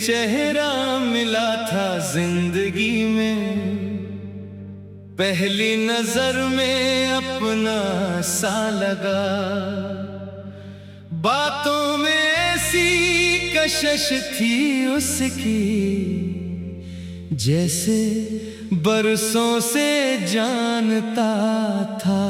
चेहरा मिला था जिंदगी में, पहली नजर में अपना सा लगा। बातों में ऐसी कशिश थी उसकी, जैसे बरसों से जानता था।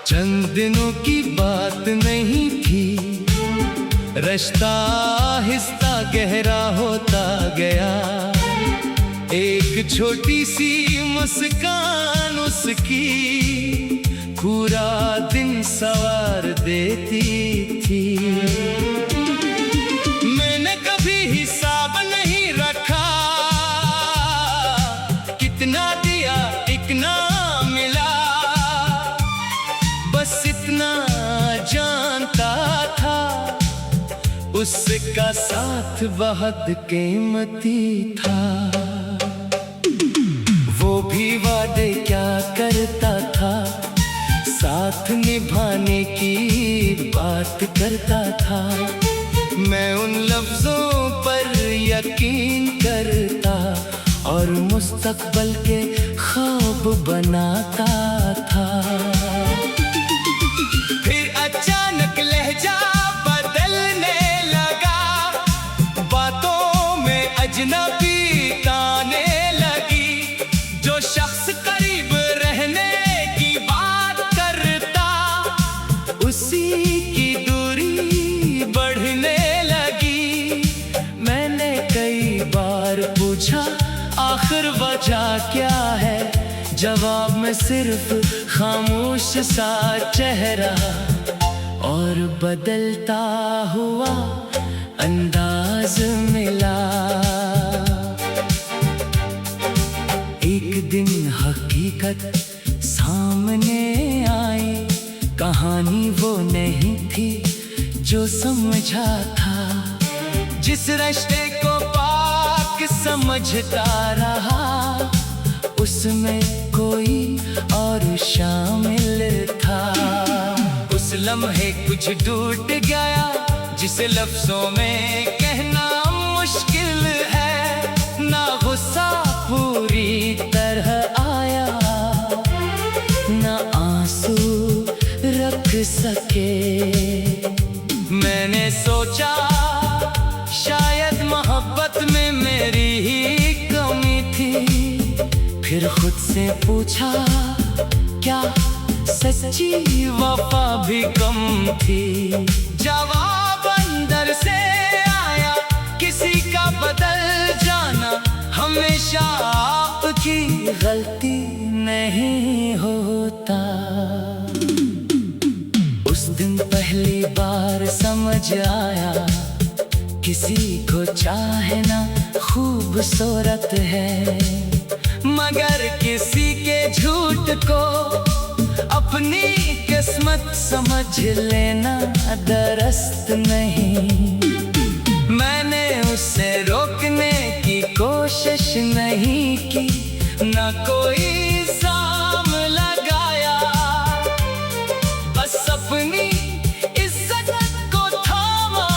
चंद दिनों की बात नहीं थी, रिश्ता आहिस्ता गहरा होता गया। एक छोटी सी मुस्कान उसकी पूरा दिन संवार देती थी। मैंने कभी हिसाब नहीं रखा, कितना दिया इतना मिला, बस इतना जानता था उसका साथ बहुत कीमती था। वो भी वादे क्या करता था, साथ निभाने की बात करता था। मैं उन लफ्जों पर यकीन करता और मुस्तकबल के ख्वाब बनाता था। फिर अचानक लहजा बदलने लगा, बातों में अजनबी ताने लगी। जो शख्स करीब रहने की बात करता, उसी की दूरी बढ़ने लगी। मैंने कई बार पूछा आखिर वजह क्या है, जवाब में सिर्फ खामोश सा चेहरा और बदलता हुआ अंदाज मिला। एक दिन हकीकत सामने आई, कहानी वो नहीं थी जो समझा था। जिस रिश्ते को पाक समझता रहा, उसमें कोई और शामिल था। उस लम्हे कुछ टूट गया, जिसे लफ्जों में कहना मुश्किल है। ना गुस्सा पूरी तरह आया, ना आंसू रख सके। मैंने सोचा शायद मोहब्बत में मेरी ही कमी थी। फिर खुद से पूछा क्या सच्ची वफा भी कम थी। जवाब अंदर से आया, किसी का बदल जाना हमेशा आपकी गलती नहीं होता। उस दिन पहली बार समझ आया, किसी को चाहना खूबसूरत है, मगर किसी के झूठ को अपनी किस्मत समझ लेना दरस्त नहीं। मैंने उसे रोकने की कोशिश नहीं की, ना कोई इल्जाम लगाया, बस अपनी इज्जत को थामा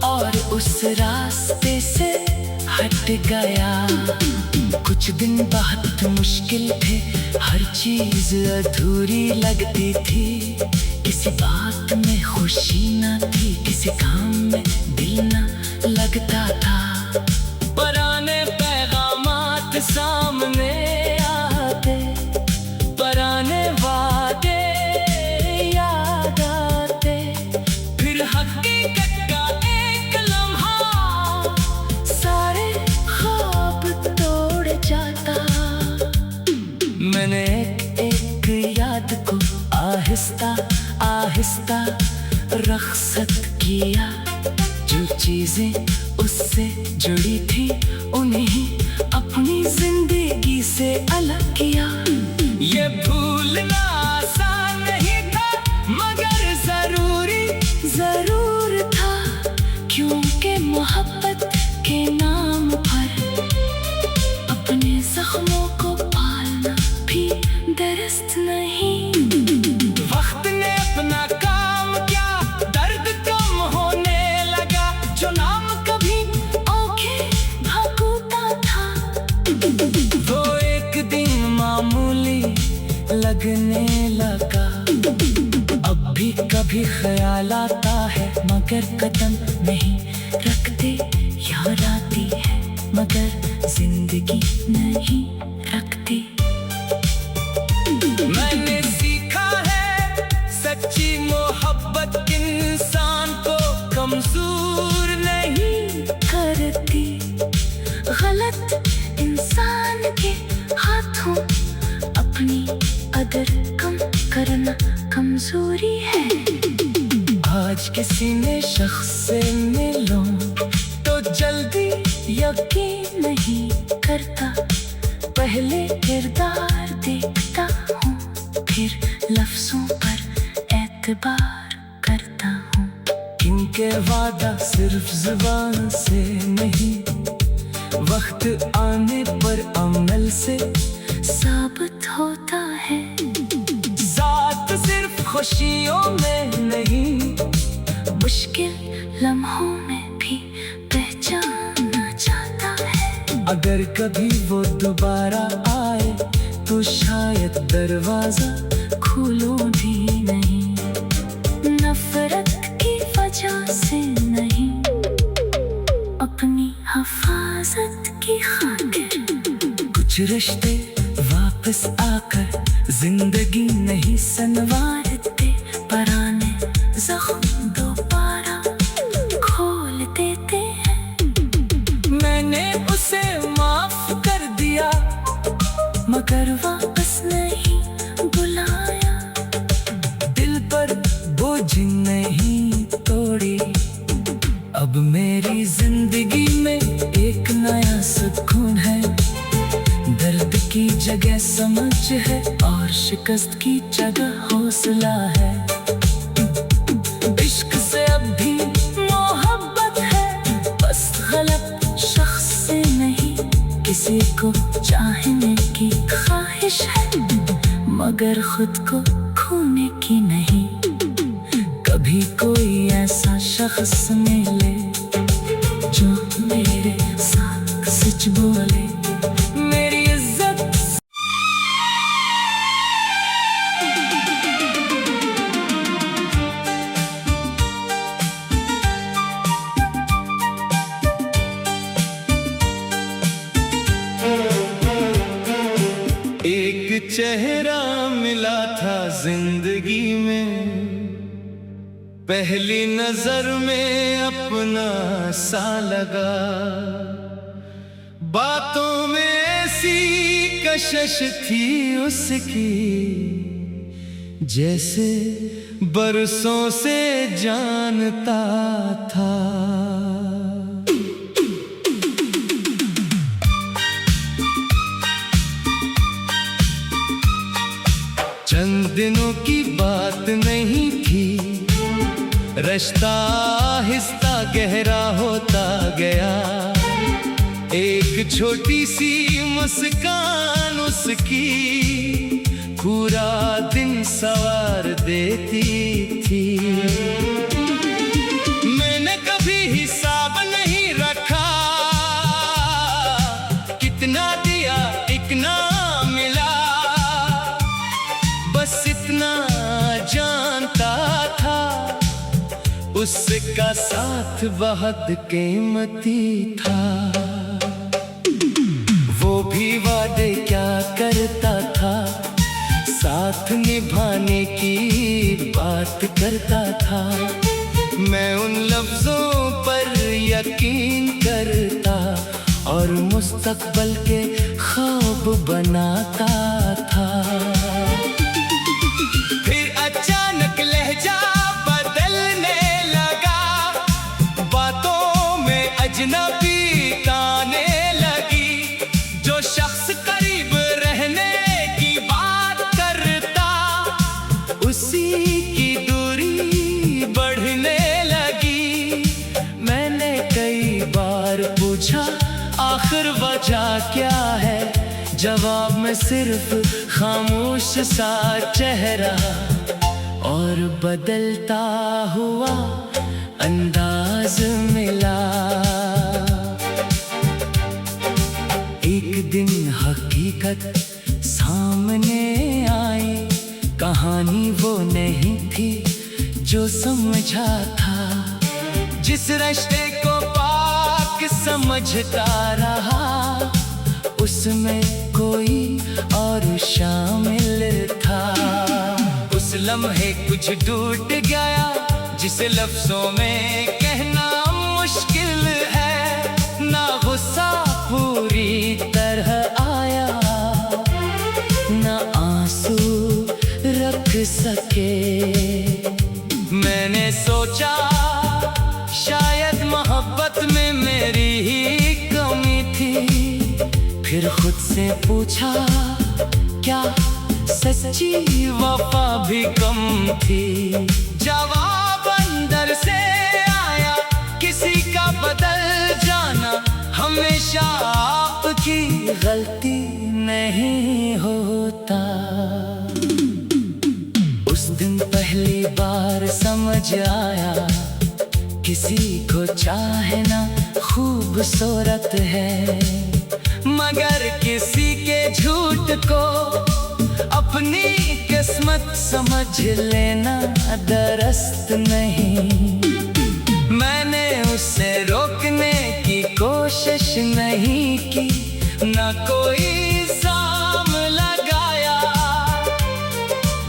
और उस रास्ते से हट गया। कुछ दिन बहुत मुश्किल थे, हर चीज अधूरी लगती थी। किसी बात में खुशी न थी, किसी काम में दिल न लगता था। पुराने पैगामात सामने आते, पुराने वादे याद आते। फिर हकीकत का एक लम्हा सारे ख्वाब तोड़ जाता। मैंने एक याद को आहिस्ता आहिस्ता रख्सत किया। जो चीजें उससे जुड़ी थी, उन्हें अपनी जिंदगी से अलग किया। ये भूलना आसान नहीं था, मगर जरूर था, क्योंकि मोहब्बत के नाम पर अपने जख्मों को पालना भी दर्द व्यस्त नहीं। वक्त ने अपना काम किया, दर्द कम होने लगा। जो नाम कभी आंखें भगोता था, वो एक दिन मामूली लगने लगा। अब भी कभी ख्याल आता है, मगर कदम नहीं रखते। याद आती है मगर जिंदगी नहीं रखती। मैंने सीखा है सच्ची मोहब्बत इंसान को कमजोर नहीं करती। गलत इंसान के हाथों अपनी कदर कम करना कमजोरी है। आज किसी ने शख्स से मिलो तो जल्दी यकीन नहीं करता, पहले किरदार देखता हूँ, फिर लफ्जों पर एतबार करता हूँ। किनके वादा सिर्फ जुबान से नहीं, वक्त आने पर अमल से साबित होता है। साथ सिर्फ खुशियों में नहीं, मुश्किल लम्हों में भी पहचाना जाता है। अगर कभी वो दोबारा आए तो शायद दरवाजा खोलो भी नहीं। नफरत की वजह से नहीं, अपनी हिफाजत की खातिर। कुछ रिश्ते वापस आकर जिंदगी नहीं संवारते, पुराने जख्म दोबारा खोल देते हैं। मैंने उसे माफ कर दिया, मगर वापस नहीं बुलाया। दिल पर बोझ नहीं तोड़ी। अब मेरी जिंदगी में एक नया सुकून है। दर्द की जगह समझ है और शिकस्त की जगह हौसला है। इश्क से अब भी मोहब्बत है, बस गलत शख्स से नहीं। किसी को चाहने की ख्वाहिश है, मगर खुद को खोने की नहीं। कभी कोई ऐसा शख्स मिले जो मेरे साथ सच बोले, मेरी इज्जत। एक चेहरा मिला था जिंदगी में, पहली नजर में अपना सा लगा। बातों में ऐसी कशिश थी उसकी, जैसे बरसों से जानता था। चंद दिनों की बात नहीं थी, रिश्ता आहिस्ता गहरा होता गया। एक छोटी सी मुस्कान उसकी पूरा दिन सवार देती थी। मैंने कभी हिसाब नहीं रखा, कितना दिया इतना मिला। बस इतना जानता था, उसका साथ बहुत कीमती था। वो भी वादे क्या करता था, साथ निभाने की बात करता था। मैं उन लफ्जों पर यकीन करता और मुस्तकबल के ख्वाब बनाता था। फिर अचानक लहजा बदलने लगा, बातों में अजनबी ताने लगी। जो शख्स करीब रहने की बात करता, उसी की दूरी बढ़ने लगी। मैंने कई बार पूछा आखिर वजह क्या है, जवाब में सिर्फ खामोश सा चेहरा और बदलता हुआ अंदाज मिला। एक दिन हकीकत सामने आई, कहानी वो नहीं थी जो समझा था। जिस रिश्ते को पाक समझता रहा उसमें कोई और शामिल था। उस लम्हे कुछ टूट गया जिसे लफ्जों में कहना मुश्किल है। ना गुस्सा पूरी तरह आया, ना आंसू रख सके। मैंने सोचा शायद मोहब्बत में मेरी ही कमी थी। फिर खुद से पूछा क्या सच्ची वफा भी कम थी। जवाब अंदर से आया, किसी का बदल जाना हमेशा आपकी गलती नहीं होता। उस दिन पहली बार समझ आया किसी को चाहना खूबसूरत है, मगर किसी के झूठ को अपनी किस्मत समझ लेना दरस्त नहीं। मैंने उसे रोकने की कोशिश नहीं की, ना कोई इल्जाम लगाया।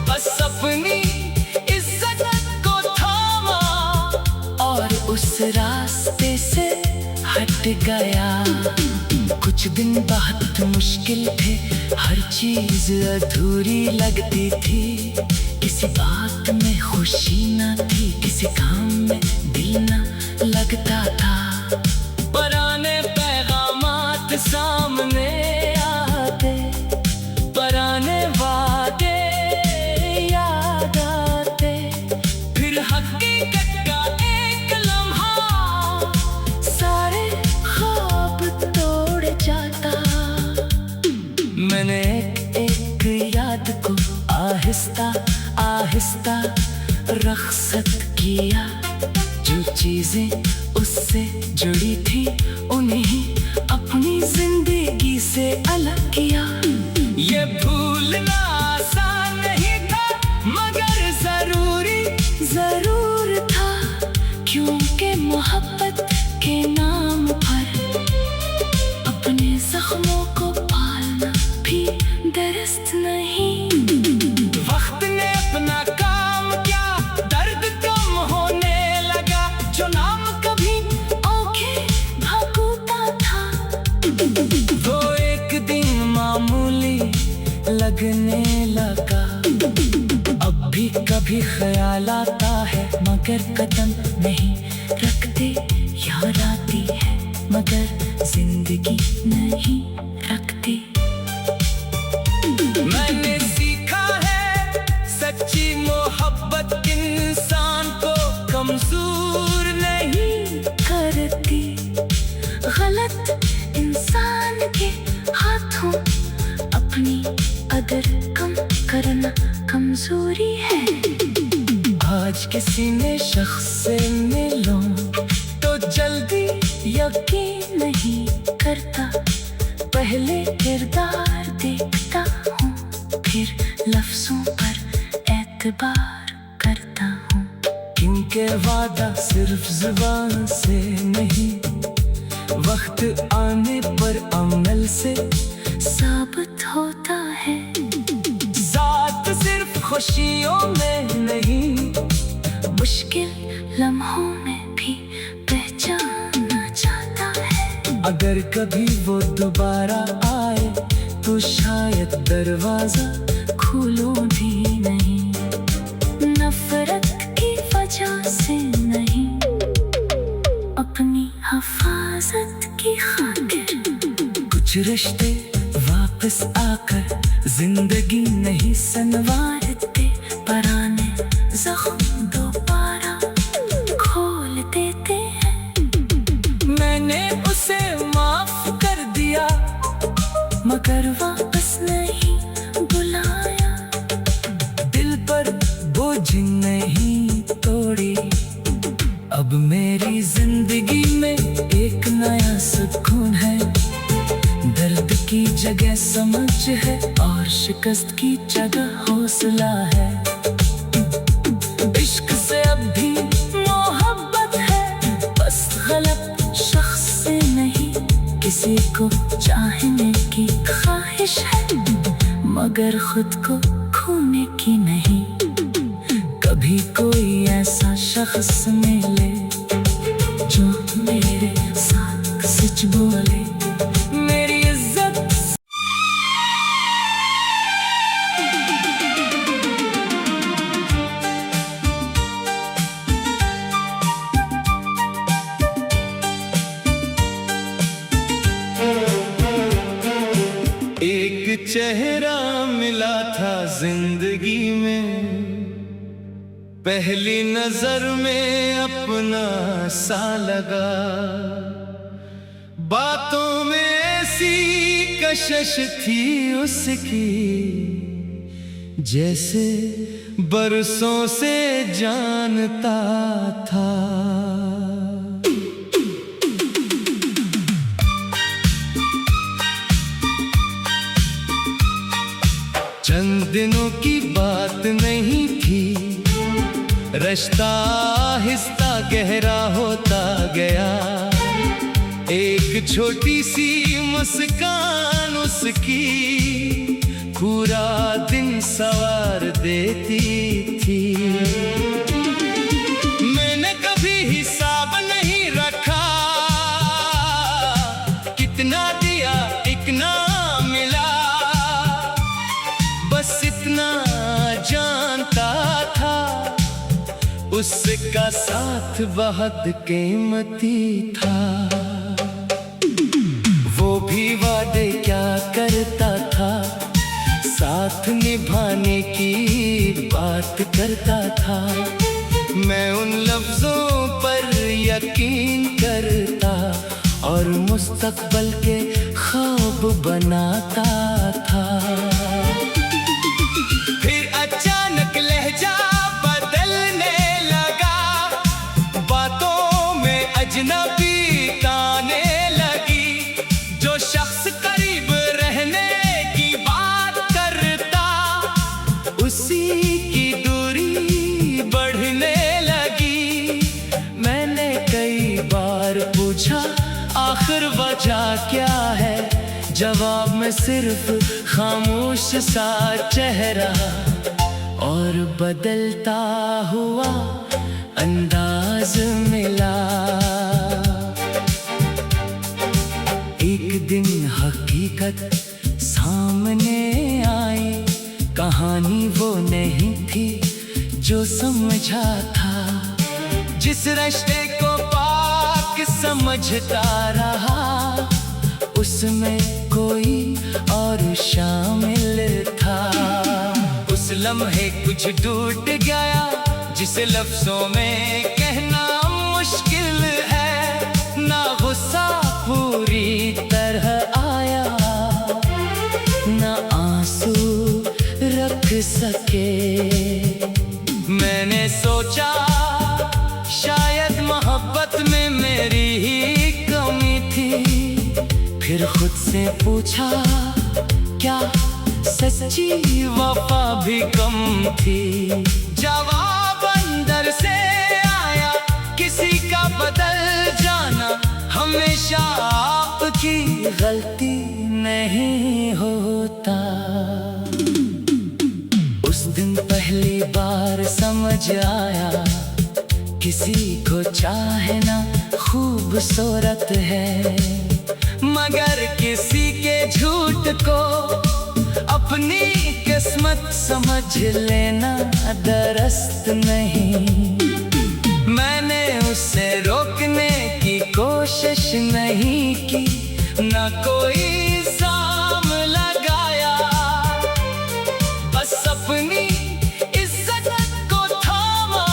बस अपनी इज्जत को थामा और उस रास्ते से हट गया। कुछ दिन बहुत मुश्किल थे, हर चीज अधूरी लगती थी। किसी बात में खुशी न थी, किसी काम में दिल न लगता था। पुराने पैगामात सामने आते, पुराने वादे याद आते। फिर हकीकत का एक लम्हा सारे ख्वाब तोड़ जाता। मैंने एक याद को आहिस्ता आहिस्ता रख्सत किया। जो चीजें उससे जुड़ी थी उन्हें अपनी जिंदगी से अलग किया। ये भूलना आसान नहीं था, मगर जरूर था। क्योंकि मोहब्बत के नाम पर अपने जख्मों को पालना भी दुरुस्त नहीं। वक्त ने अपना काम किया, दर्द कम होने लगा। जो नाम कभी आंखें भगोता था, वो एक दिन मामूली लगने लगा। अब भी कभी ख्याल आता है, मगर कदम नहीं रखते। याद आती है मगर जिंदगी नहीं रखती। मैंने सीखा है सच्ची मोहब्बत इंसान को कमजोर नहीं करती। गलत इंसान के हाथों अपनी कदर कम करना कमजोरी है। आज किसी ने शख्स से मिलो तो जल्दी यकीन नहीं करता। पहले किरदार देखता हूँ, फिर लफ्जों पर एतबार करता हूँ। क्योंकि वादा सिर्फ जुबान से नहीं, वक्त आने पर अमल से साबित होता है। साथ सिर्फ खुशियों में नहीं, मुश्किल लम्हों में भी पहचाना जाता है। अगर कभी वो दोबारा आए तो शायद दरवाजा खोलो भी नहीं। नफरत की वजह से नहीं, अपनी हिफाजत की खातिर। कुछ रिश्ते वापस आकर जिंदगी नहीं संवारते। पुराने जख्म दोबारा खोल देते हैं। मैंने उसे माफ कर दिया, मगर वक्त बोझ नहीं तोड़ी। अब मेरी जिंदगी में एक नया सुकून है, दर्द की जगह समझ है और शिकस्त की जगह हौसला है। इश्क से अब भी मोहब्बत है, बस गलत शख्स से नहीं। किसी को चाहने की ख्वाहिश है, मगर खुद को खोने की नहीं। कभी कोई ऐसा शख्स मिले जो मेरे साथ सच बोले, मेरी इज्जत। एक चेहरा मिला था जिंदगी में, पहली नजर में अपना सा लगा। बातों में ऐसी कशिश थी उसकी, जैसे बरसों से जानता था। चंद दिनों की बात नहीं थी, रिश्ता आहिस्ता गहरा होता गया। एक छोटी सी मुस्कान उसकी पूरा दिन संवार देती थी। मैंने कभी हिसाब नहीं रखा, कितना दिया इतना मिला, बस इतना जानता था उसका साथ बहुत कीमती था। वो भी वादे क्या करता था, साथ निभाने की बात करता था। मैं उन लफ्जों पर यकीन करता और मुस्तकबल के ख्वाब बनाता था। फिर अचानक लहजा बदलने लगा, बातों में अजनबी ताने लगी। जो शख्स करीब रहने की बात करता, उसी की दूरी बढ़ने लगी। मैंने कई बार पूछा आखिर वजह क्या है, जवाब में सिर्फ खामोश सा चेहरा और बदलता हुआ अंदाज मिला। एक दिन हकीकत सामने आई, कहानी वो नहीं थी जो समझा था। जिस रिश्ते को पाक समझता रहा, उसमें कोई और शामिल था। उस लम्हे कुछ टूट गया, जिसे लफ्जों में कहना मुश्किल है। ना गुस्सा पूरी तरह आया, ना आंसू रख सके। मैंने सोचा शायद मोहब्बत में मेरी ही कमी थी। फिर खुद से पूछा क्या सच्ची वफा भी कम थी। जवाब अंदर से आया, किसी का बदल जाना हमेशा आपकी गलती नहीं होता। उस दिन पहली बार समझ आया, किसी को चाहना खूबसूरत है, मगर किसी के झूठ को अपनी किस्मत समझ लेना दुरुस्त नहीं। मैंने उसे रोकने की कोशिश नहीं की, ना कोई इल्जाम लगाया, बस अपनी इज्जत को थामा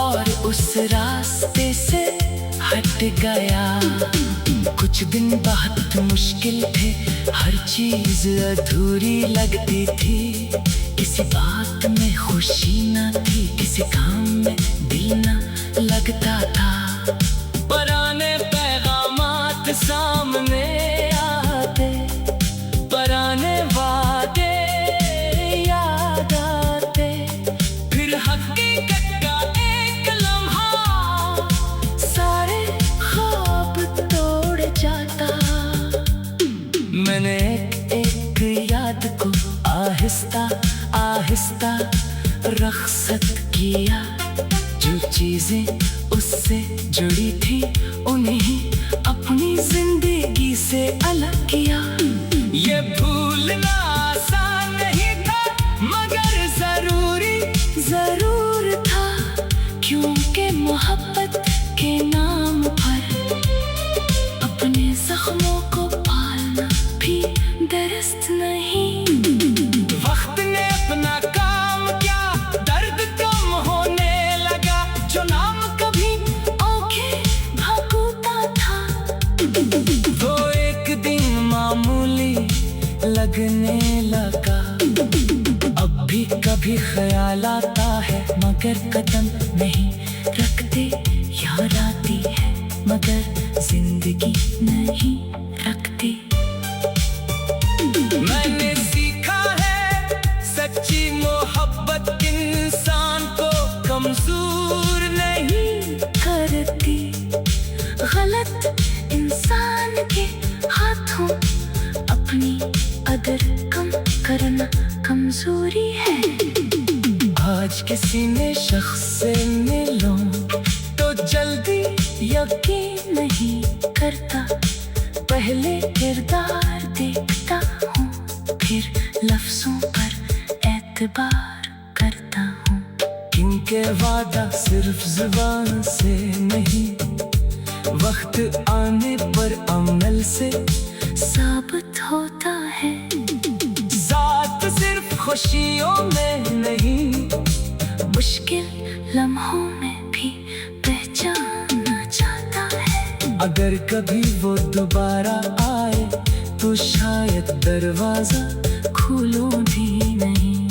और उस रास्ते से हट गया। कुछ दिन बहुत मुश्किल थे, हर चीज अधूरी लगती थी। किसी बात में खुशी न किसी काम में दिल न लगता था। पुराने पैगामात सामने आते, पुराने वादे याद आते, फिर हकीकत का एक लम्हा सारे ख्वाब तोड़ जाता। मैंने एक याद को आहिस्ता आहिस्ता रख्सत किया, जो चीजें उससे जुड़ी थी उन्हें अपनी जिंदगी से अलग किया। ये भूलना आसान नहीं था मगर जरूर था, क्योंकि मोहब्बत के नाम पर अपने जख्मों को पालना भी दुरुस्त नहीं। वक्त ने अपना काम किया, दर्द कम होने लगा, जो नाम कभी आंखें भगोता था वो एक दिन मामूली लगने लगा। अब भी कभी ख्याल आता है मगर कदम नहीं रखते, याद आती है मगर जिंदगी नहीं रखती। मैंने सीखा है सच्ची मोहब्बत इंसान को कमजोर नहीं करती। गलत इंसान के हाथों अपनी कदर कम करना कमजोरी है। आज किसी ने शख्स से मिलो तो जल्दी यकीन नहीं करता, पहले किरदार देखता हूँ फिर लफ्जों पर एतबार करता हूँ। क्योंकि वादा सिर्फ जुबान से नहीं, वक्त आने पर अमल से साबित होता है। साथ सिर्फ खुशियों में नहीं, मुश्किल लम्हों में भी पहचाना जाता है। अगर कभी वो दोबारा आए तो शायद दरवाजा खोलो भी नहीं,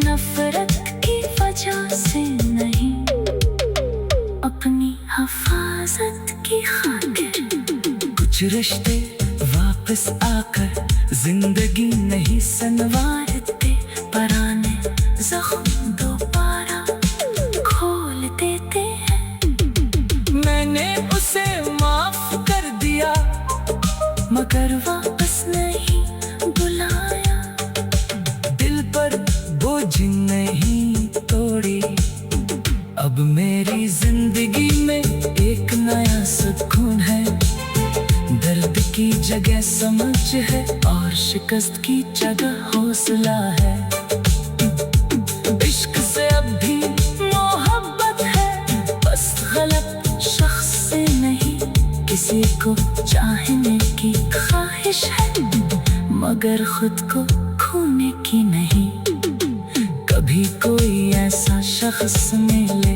नफरत की वजह से नहीं, अपनी हिफाजत की खातिर। कुछ रिश्ते वापस आकर जिंदगी नहीं संवारते, पुराने जख्म दोबारा खोल देते हैं। मैंने उसे माफ कर दिया मगर वापस नहीं बुलाया, दिल पर बोझ नहीं तोड़ी। अब मेरी जिंदगी में एक नया सुकून है, दर्द की जगह समझ है और शिकस्त की जगह हौसला है। इश्क से अब भी मोहब्बत है, बस गलत शख्स से नहीं, किसी को चाहने की ख्वाहिश है मगर खुद को खोने की नहीं। कभी कोई ऐसा शख्स मिले